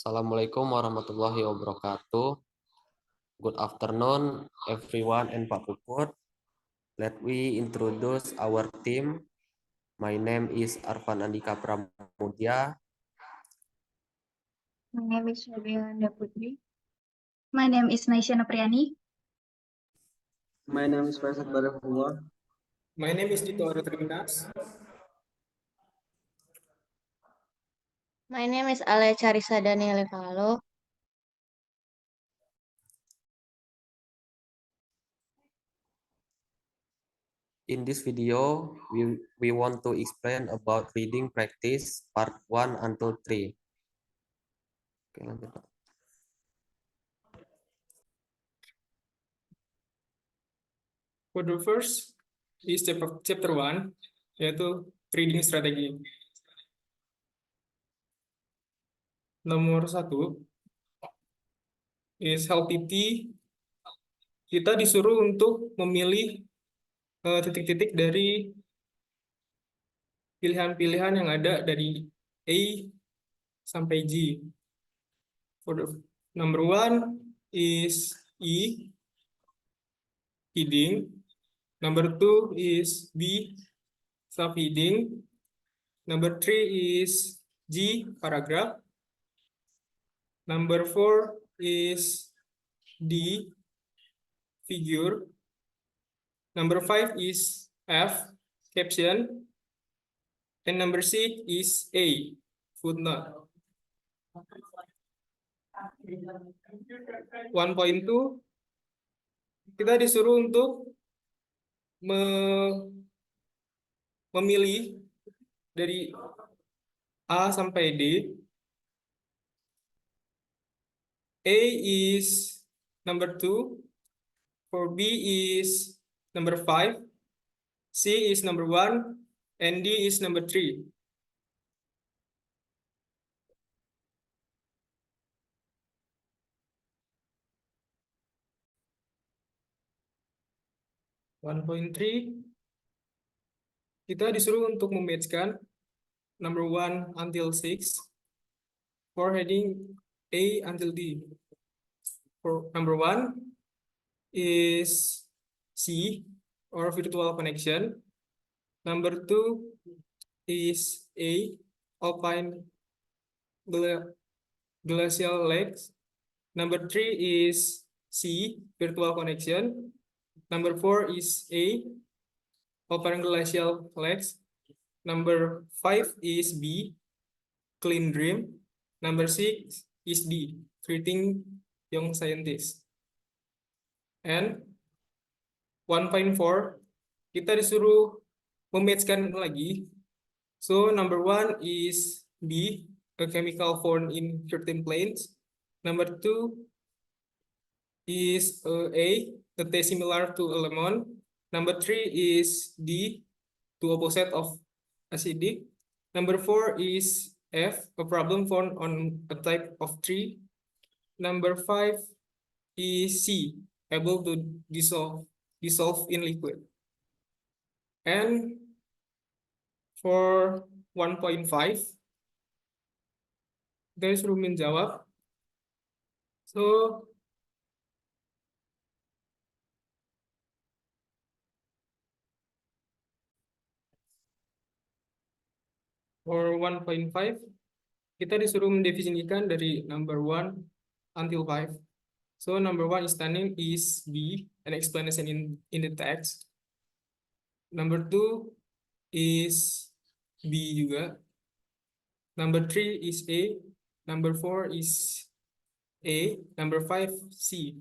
Assalamualaikum warahmatullahi wabarakatuh. Good afternoon, everyone and Pak Puput. Let we introduce our team. My name is Arfan Andika Pramudia. My name is Shabianda Putri. My name is Naisyana Priyani. My name is Faisal Barahullah. My name is Dito Arutrinas. My name is Ale Charissa Daniele Valo. In this video, we want to explain about reading practice part 1 until 3. Oke, lanjut, Pak. For the first is chapter 1, yaitu reading strategy. Nomor 1 is healthy tea. Kita disuruh untuk memilih titik-titik dari pilihan-pilihan yang ada dari A sampai G. For the number 1 is E, heading. Number 2 is B, subheading. Number 3 is G, paragraph. Number 4 is D, figure. Number 5 is F, caption. And number 6 is A, footnote. 1.2, kita disuruh untuk memilih dari A sampai D. A is number 2, for B is number 5, C is number 1, and D is number 3. Kita disuruh untuk mematchkan number 1 until 6 for heading A until D. For number 1 is C, or virtual connection. Number 2 is A, alpine glacial lakes. Number 3 is C, virtual connection. Number 4 is A, alpine glacial lakes. Number 5 is B, clean dream. Number 6 is D, treating young scientists. And 1.4, kita disuruh mematchkan lagi. So number 1 is B, a chemical found in certain plants. Number 2 is A, the taste similar to a lemon. Number 3 is D, two opposite of acidic. Number 4 is F, a problem found on a type of tree. Number 5 is C, able to dissolve in liquid. And for 1.5, kita disuruh menjawab. So for 1.5, kita disuruh mendefinisikan dari number 1 until 5. So number 1 standing is B, an explanation in the text. Number 2 is B juga. Number 3 is A. Number 4 is A. Number 5 C.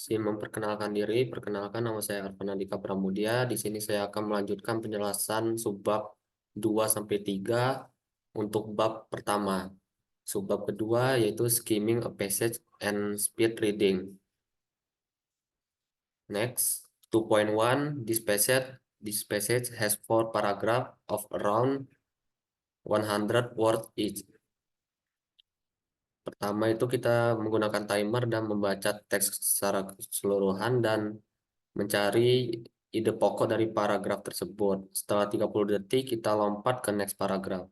Memperkenalkan diri, perkenalkan, nama saya Arfan Andika Pramudia. Di sini saya akan melanjutkan penjelasan subbab 2 sampai 3 untuk bab pertama. Subbab kedua yaitu skimming a passage and speed reading. Next, 2.1, this passage has 4 paragraphs of around 100 words each. Pertama itu kita menggunakan timer dan membaca teks secara keseluruhan dan mencari ide pokok dari paragraf tersebut. Setelah 30 detik, kita lompat ke next paragraf.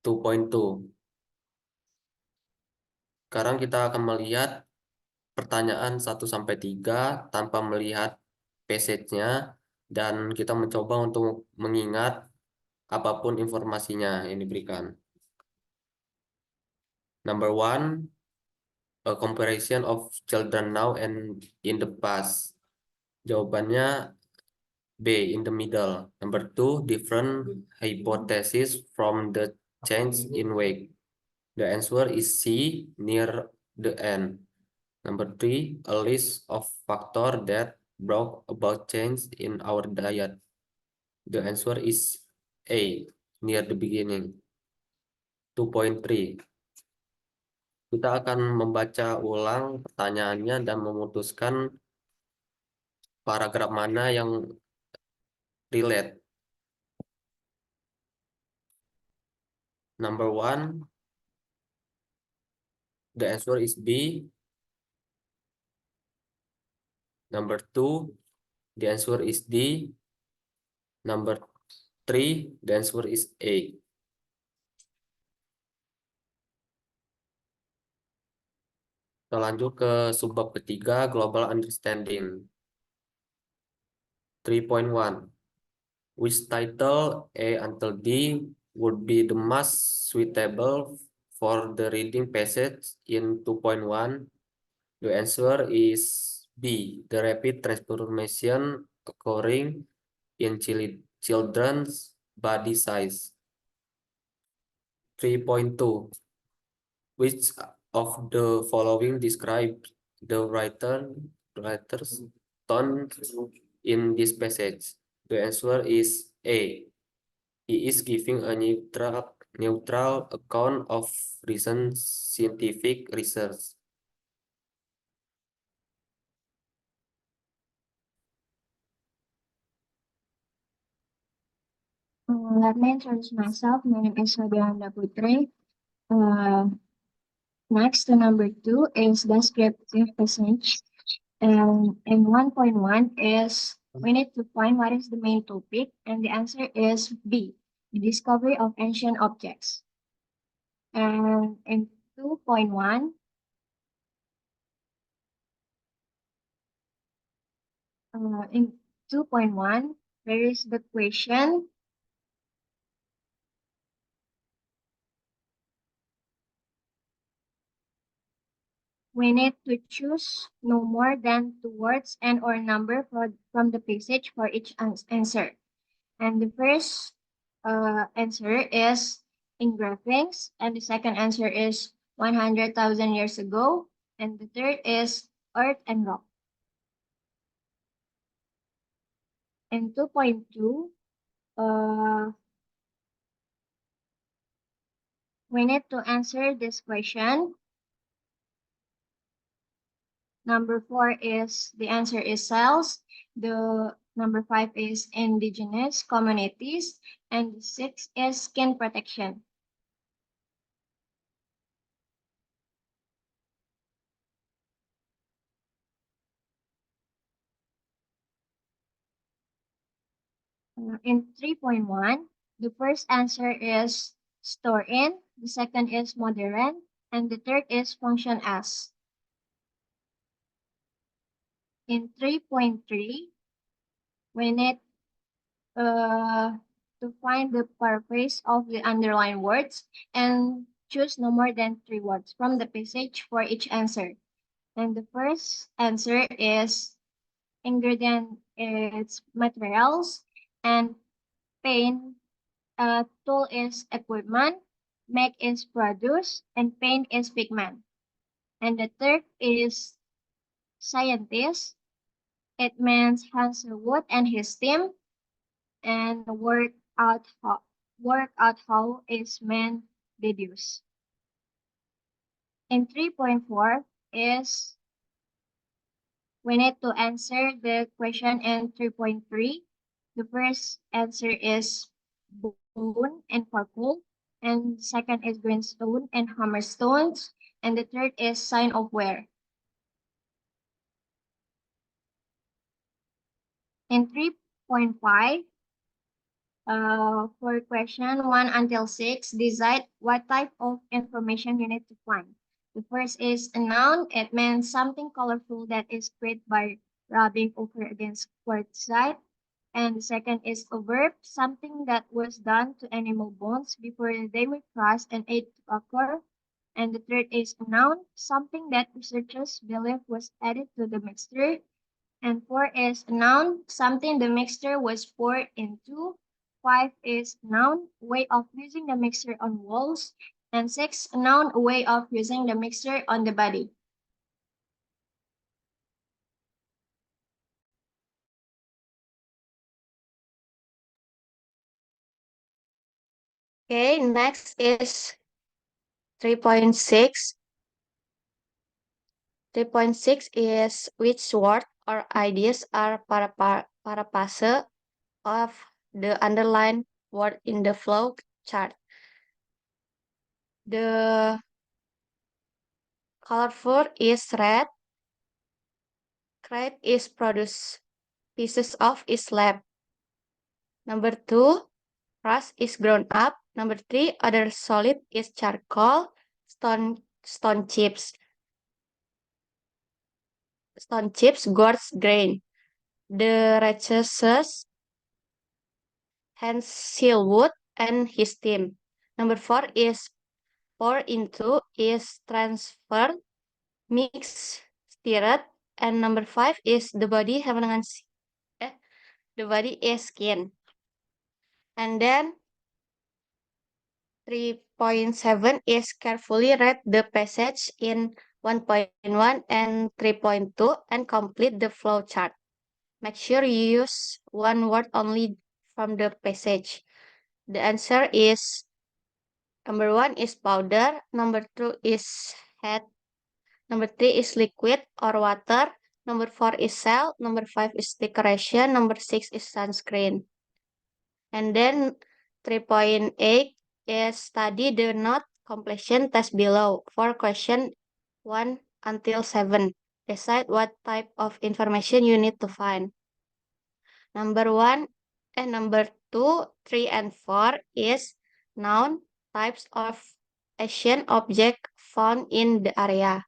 2.2. Sekarang kita akan melihat pertanyaan 1-3 tanpa melihat passage-nya, dan kita mencoba untuk mengingat apapun informasinya yang diberikan. Number 1, a comparison of children now and in the past. Jawabannya B, in the middle. Number 2, different hypothesis from the change in weight. The answer is C, near the end. Number 3, a list of factors that brought about change in our diet. The answer is A, near the beginning. 2.3. Kita akan membaca ulang pertanyaannya dan memutuskan paragraf mana yang relate. Number 1, the answer is B. Number 2, the answer is D. Number 3, the answer is A. Kita lanjut ke subbab ketiga, Global Understanding. 3.1. Which title A until D would be the most suitable for the reading passage in 2.1? The answer is B, the rapid transformation occurring in children's body size. 3.2. Which of the following describe the writer's tone in this passage? The answer is A. He is giving a neutral account of recent scientific research. Let me introduce myself. My name is Fabiana Putri. Next to number 2 is descriptive passage. And in 1.1 is we need to find what is the main topic, and the answer is B, the discovery of ancient objects. And in 2.1, there is the question. We need to choose no more than 2 words and or number from the passage for each answer. And the first answer is engravings, and the second answer is 100,000 years ago, and the third is earth and rock. In 2.2, we need to answer this question. Number 4 is, the answer is cells. The number 5 is indigenous communities, and the 6 is skin protection. In 3.1, the first answer is store in, the second is modern, and the third is function as. In 3.3, we need to find the paraphrase of the underlined words and choose no more than 3 words from the passage for each answer. And the first answer is ingredient is materials, and paint, tool is equipment, make is produce, and paint is pigment. And the third is scientist. It means Hans Wood and his team, and work out how is meant deduce. In 3.4 is we need to answer the question in 3.3. The first answer is bone and purple, and second is greenstone and hammerstones, and the third is sign of wear. In 3.5, for question 1 until 6, decide what type of information you need to find. The first is a noun. It means something colorful that is created by rubbing over against quartzite. And the second is a verb, something that was done to animal bones before they were crushed and ate to occur. And the third is a noun, something that researchers believe was added to the mixture. And 4 is a noun, something the mixture was poured into. 5 is noun, way of using the mixture on walls. And 6, a noun, a way of using the mixture on the body. Okay, next is 3.6. 3.6 is which word or ideas are paraphrase of the underlined word in the flow chart. The colorful is red. Crepe is produce pieces of is lab. Number 2, rust is grown up. Number 3, other solid is charcoal. Stone chips. Stone chips quartz grain. The recesses Hansel Wood and his team. Number 4 is pour into is transferred, mix, stirred, and number 5 is the body the body is skin. And then 3.7 is carefully read the passage in 1.1 and 3.2 and complete the flow chart. Make sure you use one word only from the passage. The answer is number 1 is powder, number 2 is head, number 3 is liquid or water, number 4 is cell, number 5 is decoration, number 6 is sunscreen. And then 3.8 is study the note completion test below for question 1 until 7. Decide what type of information you need to find. Number 1 and number 2, 3, and 4 is noun, types of Asian object found in the area.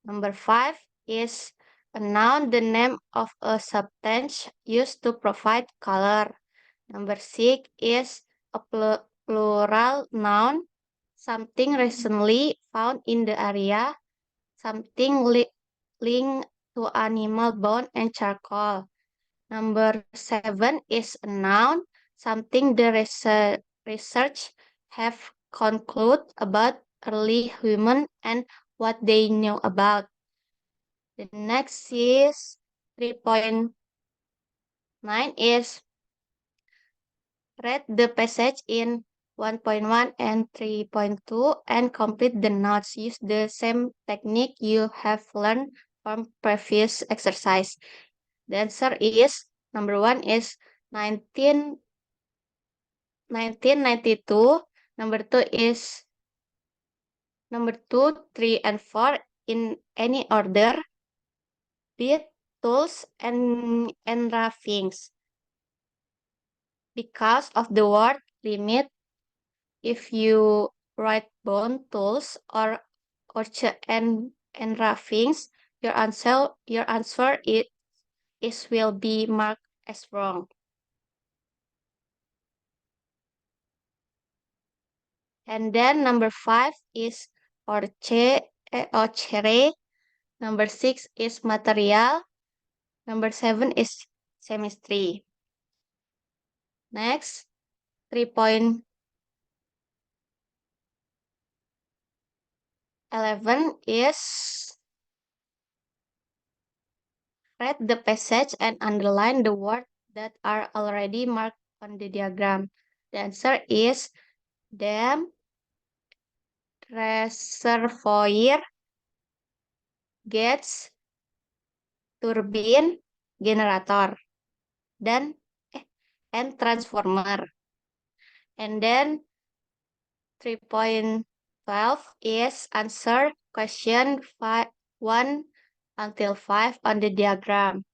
Number 5 is a noun, the name of a substance used to provide color. Number 6 is a plural noun, something recently found in the area, something linked to animal bone and charcoal. Number 7 is a noun, something the research have concluded about early human and what they know about. The next is 3.9 is read the passage in 1.1 and 3.2 and complete the notes. Use the same technique you have learned from previous exercise. The answer is number 1 is 1992. Number 2 is number 2, 3, and 4 in any order. Beat, tools, and engravings. Because of the word limit, if you write bone tools or and engravings, your answer is will be marked as wrong. And then number 5 is ochere. Number 6 is material. Number 7 is chemistry. Next, 3.11 is read the passage and underline the words that are already marked on the diagram. The answer is dam, reservoir, gates, turbine, generator, and transformer. And then 3.12 is answer question 1 until 5 on the diagram.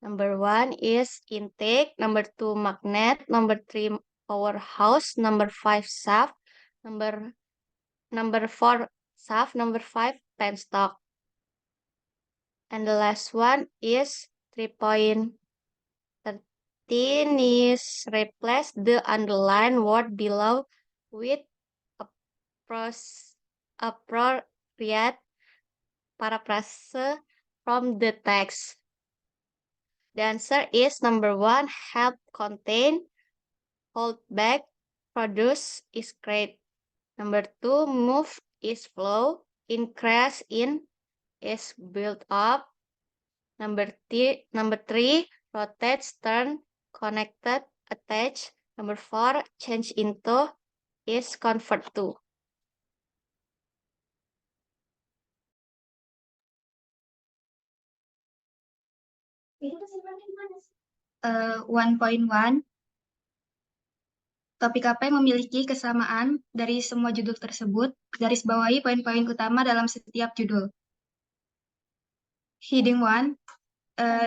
Number 1 is intake, number 2 magnet, number 3 powerhouse, number 5 shaft, number 4 shaft, number 5 penstock. And the last one is 3.13 is replace the underlined word below with appropriate paraphrase from the text. The answer is number 1, help, contain, hold back, produce is create. Number 2, move is flow, increase in is build up. Number 3, rotate, turn, connected, attach. Number 4, change into is convert to. 1.1. Topik apa yang memiliki kesamaan dari semua judul tersebut? Garis bawahi poin-poin utama dalam setiap judul. Heading 1,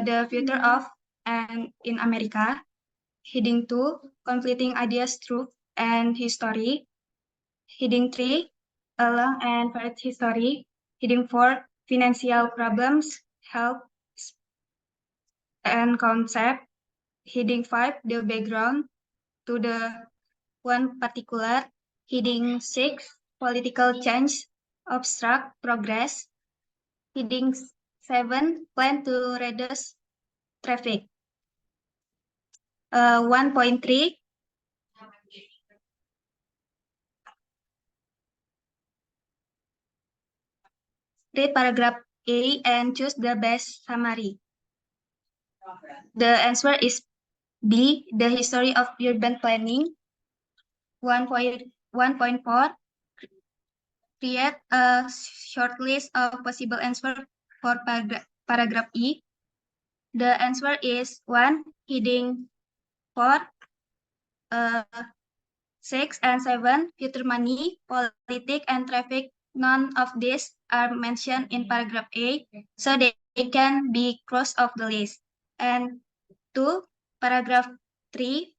The Future of and in America. Heading 2, Conflicting Ideas, Truth and History. Heading 3, A Long and Varied History. Heading 4, Financial Problems, Health and Concept. Heading 5, The Background to the one particular. Heading 6, Political Change, Abstract Progress. Heading 7, Plan to Reduce Traffic. 1.3, read paragraph A and choose the best summary. The answer is B, the history of urban planning. 1.4, create a short list of possible answers for paragraph E. The answer is 1, heading 4, 6 and 7, future money, politics, and traffic. None of these are mentioned in paragraph A, so they can be crossed off the list. And 2, paragraph 3,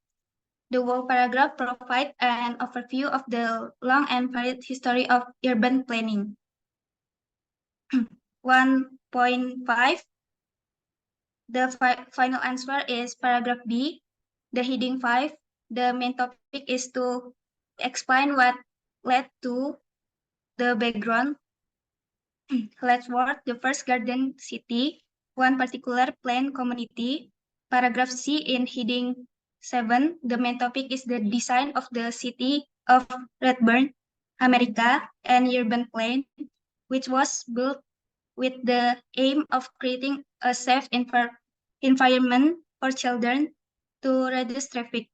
the whole paragraph provides an overview of the long and varied history of urban planning. 1.5, the final answer is paragraph B, the heading 5. The main topic is to explain what led to the background. Let's work the first garden city, one particular planned community. Paragraph C in heading 7, the main topic is the design of the city of Redburn, America, and urban plan, which was built with the aim of creating a safe environment for children to reduce traffic.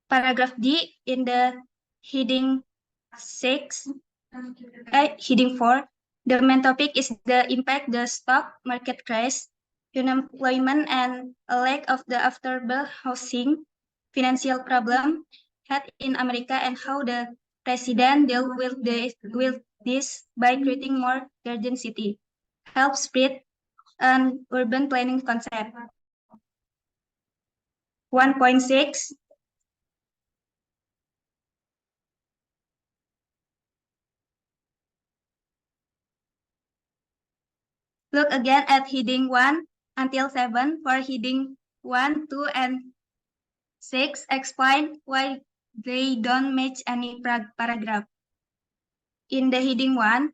Paragraph D in the heading 4, the main topic is the impact the stock market crash, unemployment, and a lack of the affordable housing, financial problem had in America, and how the president dealt with this by creating more garden city, help spread an urban planning concept. 1.6, look again at heading 1 until 7. For heading 1, 2, and 6, explain why they don't match any paragraph. In the heading 1,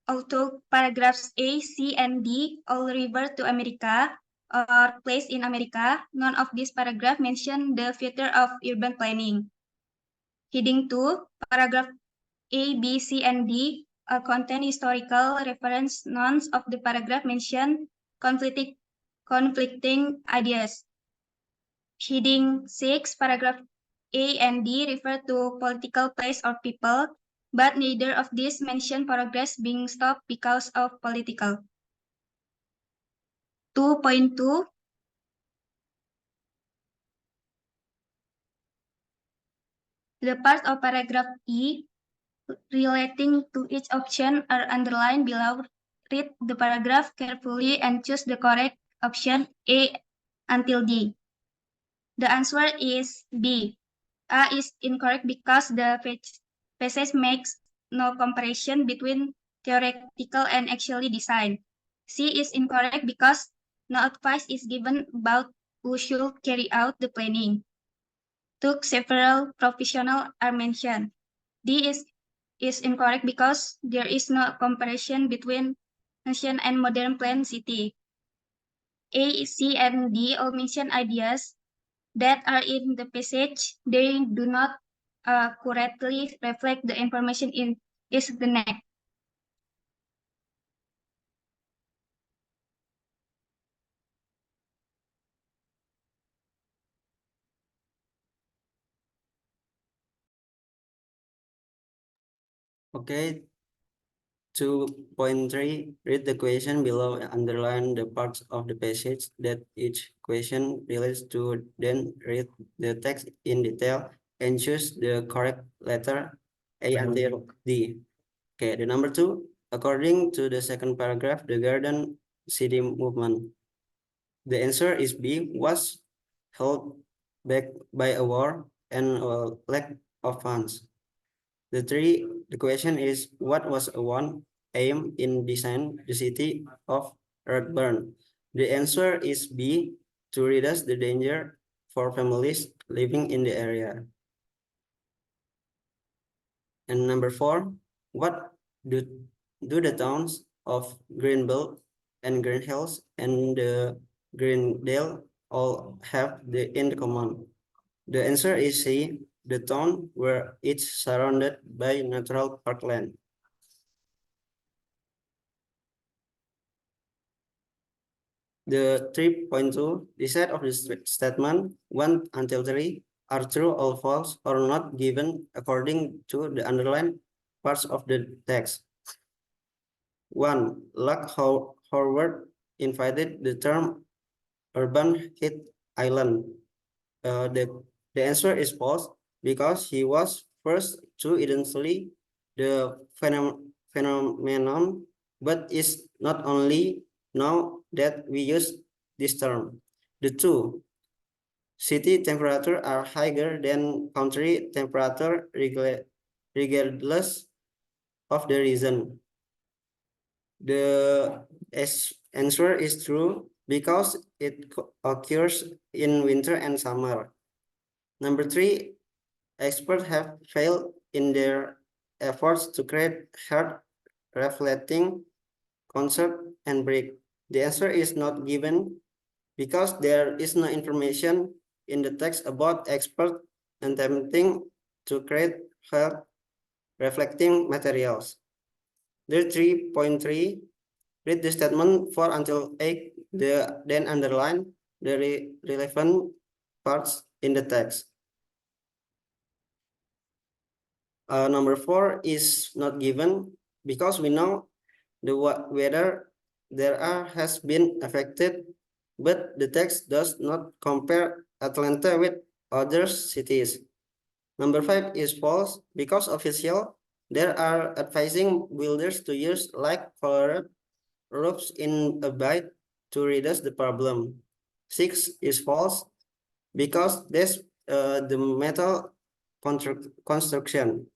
although paragraphs A, C, and D all refer to America or place in America, none of these paragraphs mention the future of urban planning. Heading 2, paragraph A, B, C, and D contain historical reference. None of the paragraph mention conflicting ideas. Heading 6, paragraph A and D refer to political place or people, but neither of these mention progress being stopped because of political. 2.2, the parts of paragraph E relating to each option are underlined below. Read the paragraph carefully and choose the correct option A until D. The answer is B. A is incorrect because the passage makes no comparison between theoretical and actually design. C is incorrect because no advice is given about who should carry out the planning. Took several professionals are mentioned. D is incorrect because there is no comparison between ancient and modern planned city. A, C, and D all mention ideas that are in the passage. They do not correctly reflect the information in is the next. Okay. 2.3. Read the question below and underline the parts of the passage that each question relates to. Then read the text in detail and choose the correct letter A until D. Okay, the number 2. According to the second paragraph, the garden city movement. The answer is B, was held back by a war and a lack of funds. The question is, what was one aim in design the city of Redburn? The answer is B, to reduce the danger for families living in the area. And number 4, what do the towns of Greenbelt and Green Hills and Greendale all have in common? The answer is C, the town where it's surrounded by natural parkland. The 3.2, the set of the statement 1 until 3 are true or false or not given according to the underlined parts of the text. 1. Luck Howard invited the term urban heat island. The answer is false because he was first to identify the phenomenon, but it's not only now that we use this term. The 2. City temperature are higher than country temperature regardless of the reason. The answer is true because it occurs in winter and summer. Number 3, experts have failed in their efforts to create hard reflecting concept and break. The answer is not given because there is no information in the text about expert attempting to create hard reflecting materials. The 3.3, read the statement 4 until 8, then underline the relevant parts in the text. Number 4 is not given because we know the weather there has been affected, but the text does not compare Atlanta with other cities. Number 5 is false because official there are advising builders to use light colored roofs in a bid to reduce the problem. 6 is false because there's the metal construction.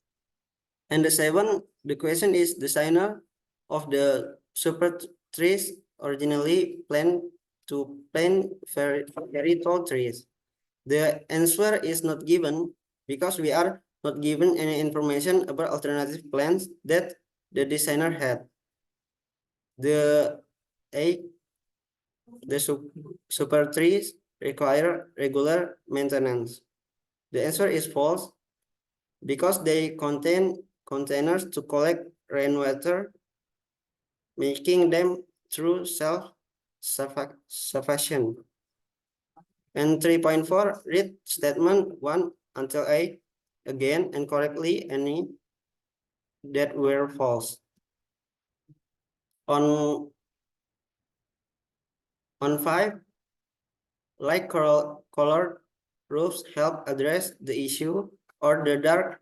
And the 7, the question is designer of the super trees originally planned to plant very tall trees. The answer is not given because we are not given any information about alternative plans that the designer had. The super trees require regular maintenance. The answer is false because they contain containers to collect rainwater, making them true self-sufficient. And 3.4, read statement 1 until 8 again and correctly any that were false. On 5, light colored roofs help address the issue, or the dark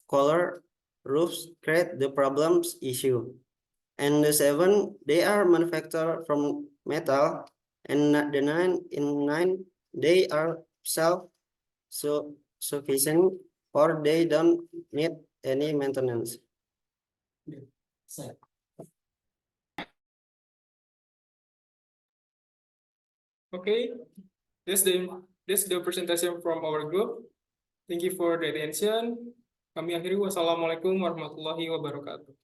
colored roofs create the problems issue. And the 7, they are manufactured from metal and the nine they are sufficient or they don't need any maintenance. Okay, that's the presentation from our group. Thank you for the attention. Kami akhiri, wassalamualaikum warahmatullahi wabarakatuh.